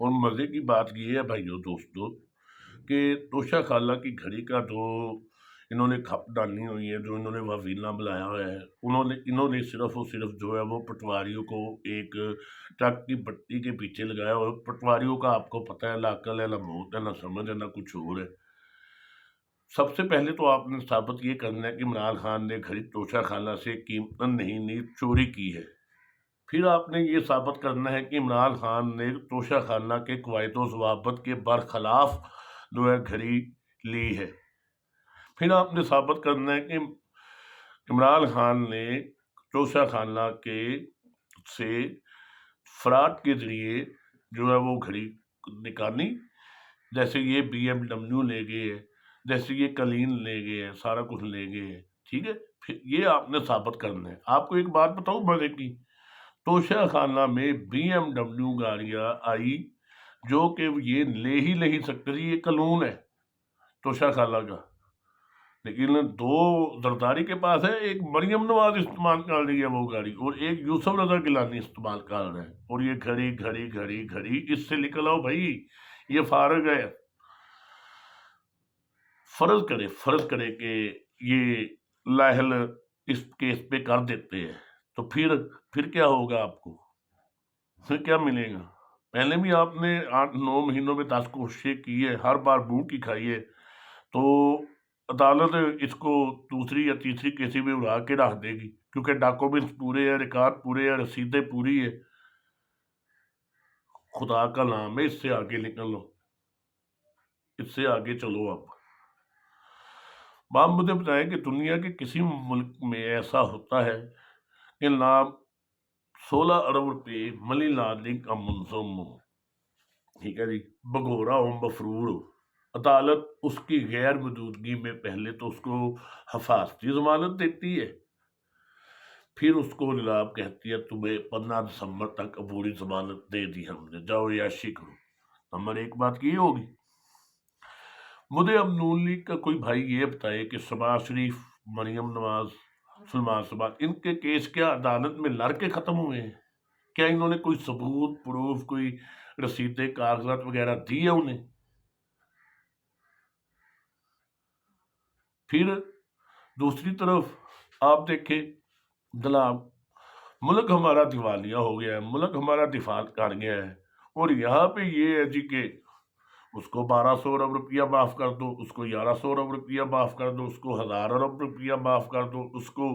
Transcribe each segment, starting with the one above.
اور مزے کی بات یہ ہے بھائیو دوستو کہ توشا خالہ کی گھڑی کا جو انہوں نے کھپ ڈالنی ہوئی ہے، جو انہوں نے وزینہ بلایا ہوا ہے، انہوں نے صرف اور صرف جو ہے وہ پٹواریوں کو ایک ٹرک کی پٹی کے پیچھے لگایا، اور پٹواریوں کا آپ کو پتہ ہے لا عقل ہے، نہ موت ہے، نہ سمجھ ہے، نہ کچھ اور ہے۔ سب سے پہلے تو آپ نے ثابت یہ کرنا ہے کہ عمران خان نے گھڑی توشا خانہ سے قیمتاً نہیں چوری کی ہے۔ پھر آپ نے یہ ثابت کرنا ہے کہ عمران خان نے توشا خانہ کے قواعد و ضوابط کے برخلاف جو ہے گھڑی لی ہے۔ پھر آپ نے ثابت کرنا ہے کہ عمران خان نے توشا خانہ کے سے فراڈ کے ذریعے جو ہے وہ گھڑی نکالی، جیسے یہ BMW لے گئے ہے، جیسے یہ کلین لے گئے ہے، سارا کچھ لے گئے ہے، ٹھیک ہے۔ پھر یہ آپ نے ثابت کرنا ہے۔ آپ کو ایک بات بتاؤں مزے کی، توشا خانہ میں BMW گاڑیاں آئی جو کہ یہ لے ہی نہیں سکتے تھے، یہ قانون ہے توشا خانہ کا، لیکن دو زرداری کے پاس ہے، ایک مریم نواز استعمال کر رہی ہے وہ گاڑی، اور ایک یوسف رضا گیلانی استعمال کر رہا ہے، اور یہ گھڑی گھڑی گھڑی گھڑی اس سے نکل آؤ بھائی، یہ فارغ ہے۔ فرض کرے کہ یہ لاحل اس کیس پہ کر دیتے ہیں، تو پھر کیا ہوگا؟ آپ کو پھر کیا ملے گا؟ پہلے بھی آپ نے 8-9 مہینوں میں 10 کوششیں کی ہے، ہر بار بھوک کی کھائی ہے، تو عدالت اس کو دوسری یا تیسری کیسی میں اڑا کے رکھ دے گی، کیونکہ ڈاکومنٹس پورے ہیں، ریکارڈ پورے ہیں، رسیدیں پوری ہے۔ خدا کا نام ہے، اس سے آگے نکلو، اس سے آگے چلو۔ آپ مجھے بتائیں کہ دنیا کے کسی ملک میں ایسا ہوتا ہے کہ نام 16 ارب روپے منی لانڈرنگ کا منظم ہو، ٹھیک ہے جی، بگورا ہو، مفرور ہو، عدالت اس کی غیر موجودگی میں پہلے تو اس کو حفاظتی ضمانت دیتی ہے، پھر اس کو جناب کہتی ہے تمہیں 15 دسمبر تک عبوری ضمانت دے دی ہم نے، جاؤ عیاشی کرو۔ نمبر ایک بات کی ہوگی۔ مجھے اب نون لیگ کا کوئی بھائی یہ بتائے کہ شہباز شریف، مریم نواز، سلمان شہباز، ان کے کیس کیا عدالت میں لڑ کے ختم ہوئے ہیں؟ کیا انہوں نے کوئی ثبوت، پروف، کوئی رسیدیں، کاغذات وغیرہ دی ہے انہیں؟ پھر دوسری طرف آپ دیکھیں جناب، ملک ہمارا دیوالیہ ہو گیا ہے، ملک ہمارا دفاع کر گیا ہے، اور یہاں پہ یہ ہے جی کہ اس کو 1200 ارب روپیہ معاف کر دو، اس کو 1100 ارب روپیہ معاف کر دو، اس کو 1000 ارب روپیہ معاف کر دو، اس کو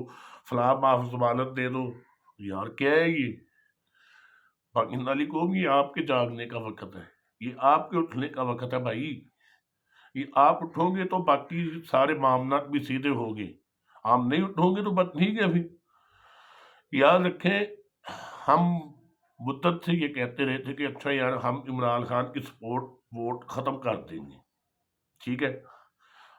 فلاں معاف ضمانت دے دو۔ یار کیا ہے یہ؟ پاکستانی قوم، یہ آپ کے جاگنے کا وقت ہے، یہ آپ کے اٹھنے کا وقت ہے بھائی۔ یہ آپ اٹھو گے تو باقی سارے معاملات بھی سیدھے ہوں گے، آپ نہیں اٹھو گے تو بات ٹھیک ہے۔ پھر یاد رکھیں، ہم مدت سے یہ کہتے رہے تھے کہ اچھا یار ہم عمران خان کی سپورٹ ووٹ ختم کر دیں گے، ٹھیک ہے،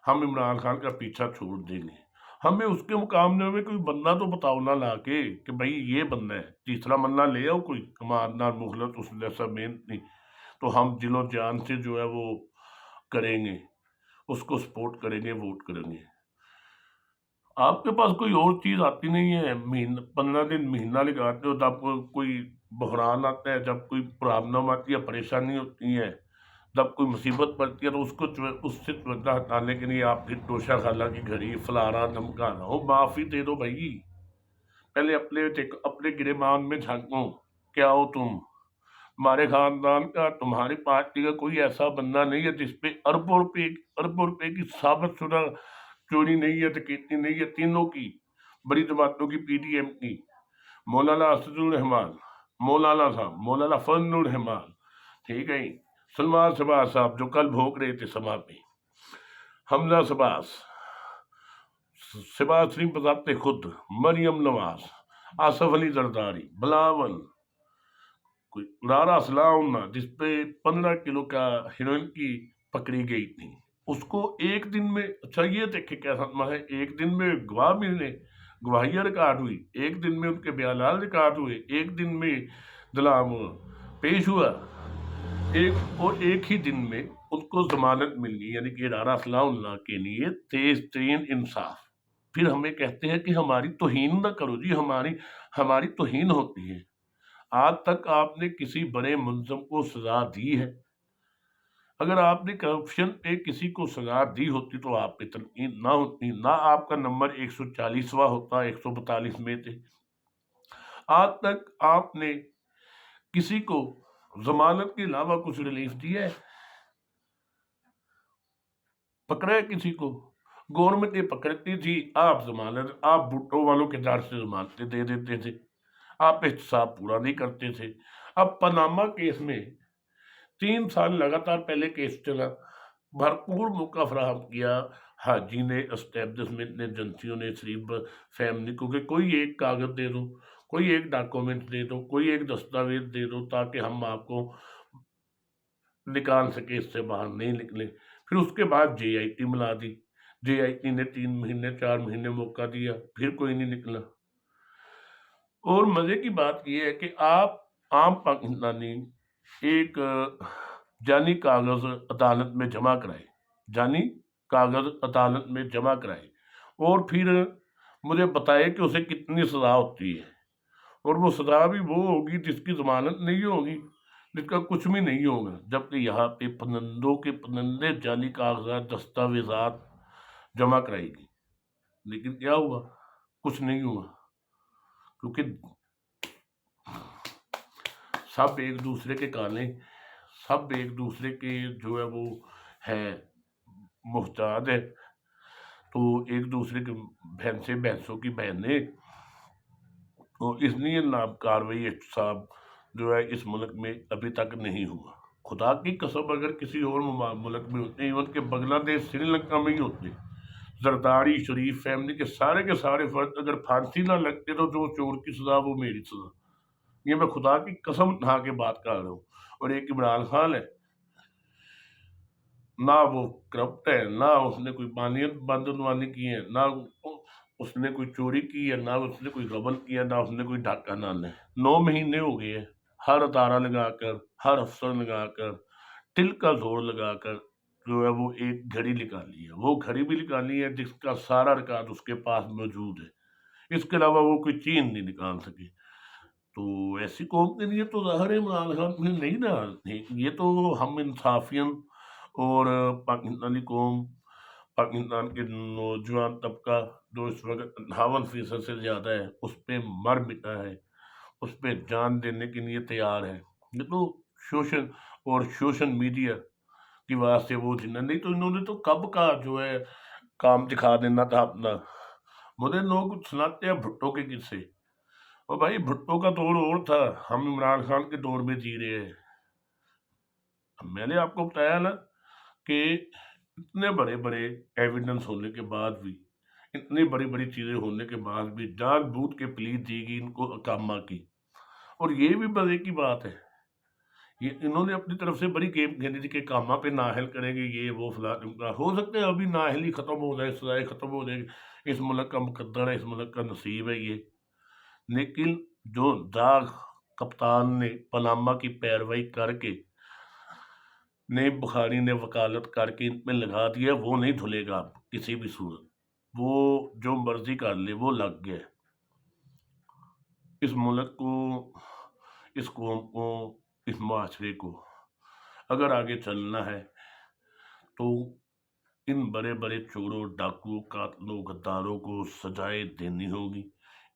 ہم عمران خان کا پیچھا چھوڑ دیں گے، ہمیں اس کے مقابلے میں کوئی بندہ تو بتاؤ نہ لا کے کہ بھائی یہ بندہ ہے، تیسرا بندہ لے آؤ کوئی کماندار، مخلص، اس جیسا محنت نہیں، تو ہم دل و جان سے جو ہے وہ کریں گے، اس کو سپورٹ کریں گے، ووٹ کریں گے۔ آپ کے پاس کوئی اور چیز آتی نہیں ہے، 15 دن مہینہ لگاتے ہو، جب کوئی بحران آتا ہے، جب کوئی پرابلم آتی ہے، پریشانی ہوتی ہے، جب کوئی مصیبت پڑتی ہے، تو اس سے توجہ ہٹانے کے لیے آپ پھر توشا خالہ کی گھڑی فلانا دھمکانا ہو، معافی دے دو بھائی۔ پہلے اپنے گریبان میں جھانکو، کیا ہو تم؟ تمہارے خاندان کا، تمہاری پارٹی کا کوئی ایسا بندہ نہیں ہے جس پہ اربوں روپے کی ثابت شدہ چوری نہیں ہے، ڈکیتی نہیں ہے، تینوں کی، بڑی جماعتوں کی، PDM کی، مولانا اسد الرحمان، مولانا صاحب، مولانا فضل الرحمان، ٹھیک ہے، سلمان شہباز صاحب جو کل بھوگ رہے تھے سبھا پہ، حمزہ شہباز، شہباز شریف بذات خود، مریم نواز، آصف علی زرداری، بلاول، کوئی لارا اسلام جس پہ 15 کلو کا ہیروئن کی پکڑی گئی تھی، اس کو ایک دن میں، اچھا یہ دیکھیں کیسا ہے، ایک دن میں گواہ ملنے، گواہیاں ریکارڈ ہوئی، ایک دن میں ان کے بیانات ریکارڈ ہوئے، ایک دن میں دلام پیش ہوا، ایک ہی دن میں ان کو ضمانت مل گئی، یعنی کہ ادارہ اصلاح اللہ کے لیے تیز ترین انصاف۔ پھر ہمیں کہتے ہیں کہ ہماری توہین نہ کرو جی، ہماری توہین ہوتی ہے۔ آج تک آپ نے کسی بڑے ملزم کو سزا دی ہے؟ اگر آپ نے کرپشن پہ کسی کو سزا دی ہوتی تو آپ پہ تنقید نہ ہوتی، نہ آپ کا نمبر 140واں ہوتا، 142 میں تھے۔ آج تک آپ نے کسی کو ضمانت کے علاوہ کچھ ریلیف دیا ہے؟ پکڑا ہے کسی کو؟ گورنمنٹ یہ پکڑتی تھی، آپ ضمانت، آپ بھٹو والوں کے در سے ضمانتیں دے دیتے تھے، آپ احتساب پورا نہیں کرتے تھے۔ اب پاناما کیس میں 3 سال لگاتار پہلے کیس چلا، بھرپور موقع فراہم کیا حاجی نے، اسٹیبلشمنٹ نے، ایجنسیوں نے، شریف فیملی کو کہ کوئی ایک کاغذ دے دو، کوئی ایک ڈاکومنٹ دے دو، کوئی ایک دستاویز دے دو تاکہ ہم آپ کو نکال سکے، اس سے باہر نہیں نکلے۔ پھر اس کے بعد جے آئی ٹی ملا دی، جے آئی ٹی نے 3 مہینے 4 مہینے موقع دیا، پھر کوئی نہیں نکلا۔ اور مزے کی بات یہ ہے کہ آپ عام پاکستانی ایک جعلی کاغذ عدالت میں جمع کرائے، جعلی کاغذ عدالت میں جمع کرائے، اور پھر مجھے بتائے کہ اسے کتنی سزا ہوتی ہے، اور وہ سزا بھی وہ ہوگی جس کی ضمانت نہیں ہوگی، جس کا کچھ بھی نہیں ہوگا، جبکہ یہاں پہ پرندوں کے پرندے جعلی کاغذات دستاویزات جمع کرائے گی۔ لیکن کیا ہوا؟ کچھ نہیں ہوا، کیونکہ سب ایک دوسرے کے کالے، سب ایک دوسرے کے جو ہے وہ ہے محتاج ہے، تو ایک دوسرے کے بھینسیں بھینسوں کی بہنیں، تو اس لیے کارروائی احتساب جو ہے اس ملک میں ابھی تک نہیں ہوا۔ خدا کی قسم اگر کسی اور ملک میں ہوتے، ایون کہ بنگلہ دیش سری لنکا میں ہی ہوتے، زرداری شریف فیملی کے سارے فرد اگر پھانسی نہ لگتے تو جو چور کی سزا وہ میری سزا، یہ میں خدا کی قسم اٹھا کے بات کر رہا ہوں۔ اور ایک عمران خان ہے، نہ وہ کرپٹ ہے، نہ اس نے کوئی مالیت بندنوانی کی ہے، نہ اس نے کوئی چوری کی ہے، نہ اس نے کوئی غبن کیا، نہ اس نے کوئی ڈاکہ ڈالا ہے۔ 9 مہینے ہو گئے ہیں، ہر ادارہ لگا کر، ہر افسر لگا کر، ٹل کا زور لگا کر جو ہے وہ ایک گھڑی نکالی ہے، وہ گھڑی بھی نکالی ہے جس کا سارا ریکارڈ اس کے پاس موجود ہے، اس کے علاوہ وہ کوئی چیز نہیں نکال سکے۔ تو ایسی قوم کے لیے تو ظاہر عمران خان میں نہیں نا، یہ تو ہم انصافین اور پاکستانی قوم، پاکستان کے نوجوان طبقہ جو اس وقت 58% سے زیادہ ہے، اس پہ مر مٹا ہے، اس پہ جان دینے کے لیے تیار ہے۔ یہ تو سوشل میڈیا کی وجہ سے وہ جنہیں نہیں تو انہوں نے تو کب کا جو ہے کام دکھا دینا تھا اپنا۔ مجھے لوگ سناتے ہیں بھٹو کے قصے، اور بھائی بھٹو کا دور اور تھا، ہم عمران خان کے دور میں جی رہے ہیں۔ میں نے آپ کو بتایا نا کہ اتنے بڑے بڑے ایویڈنس ہونے کے بعد بھی، اتنی بڑی بڑی چیزیں ہونے کے بعد بھی جان بوجھ کے پلیز دی گئی ان کو اقامہ کی۔ اور یہ بھی مزے کی بات ہے، یہ انہوں نے اپنی طرف سے بڑی گیم کھیلی تھی کہ کامہ پہ نااہل کریں گے، یہ وہ فلاں، ہو سکتا ہے ابھی نااہلی ختم ہو جائے، سزائے ختم ہو جائے، اس ملک کا مقدر ہے، اس ملک کا نصیب ہے یہ۔ لیکن جو داغ کپتان نے پاناما کی پیروی کر کے، نیب بخاری نے وکالت کر کے ان پہ لگا دیا، وہ نہیں دھلے گا اب کسی بھی صورت، وہ جو مرضی کر لے وہ لگ گیا۔ اس ملک کو، اس قوم کو، اس معاشرے کو اگر آگے چلنا ہے تو ان بڑے بڑے چوروں، ڈاکو، قاتلوں، غداروں کو سزائیں دینی ہوگی،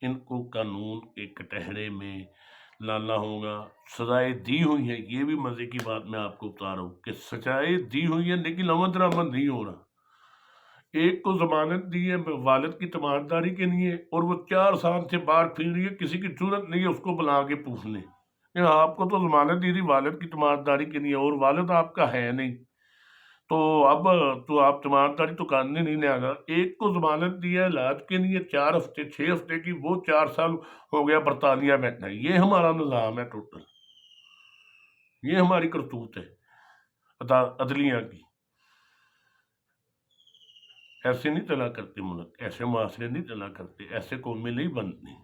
ان کو قانون کے کٹہرے میں لانا ہوگا۔ سزائیں دی ہوئی ہیں، یہ بھی مزے کی بات میں آپ کو بتا رہا ہوں کہ سزائیں دی ہوئی ہیں لیکن عمل درآمد نہیں ہو رہا۔ ایک کو ضمانت دی ہے والد کی تمانتداری کے لیے، اور وہ 4 سال سے باہر پھر رہی ہے، کسی کی ضرورت نہیں ہے اس کو بلا کے پوچھنے کہ آپ کو تو ضمانت دی تھی والد کی تمانتداری کے لیے، اور والد آپ کا ہے نہیں، تو اب تو آپ تمانتداری تو کرنے نہیں لے گا۔ ایک کو ضمانت دی ہے علاج کے لیے 4 ہفتے 6 ہفتے کی، وہ 4 سال ہو گیا برطانیہ بیٹھنا ہے۔ یہ ہمارا نظام ہے ٹوٹل، یہ ہماری کرتوت ہے عدلیہ کی۔ ایسے نہیں چلا کرتے ملک، ایسے معاشرے نہیں چلا کرتے، ایسے قومیں نہیں بنتی۔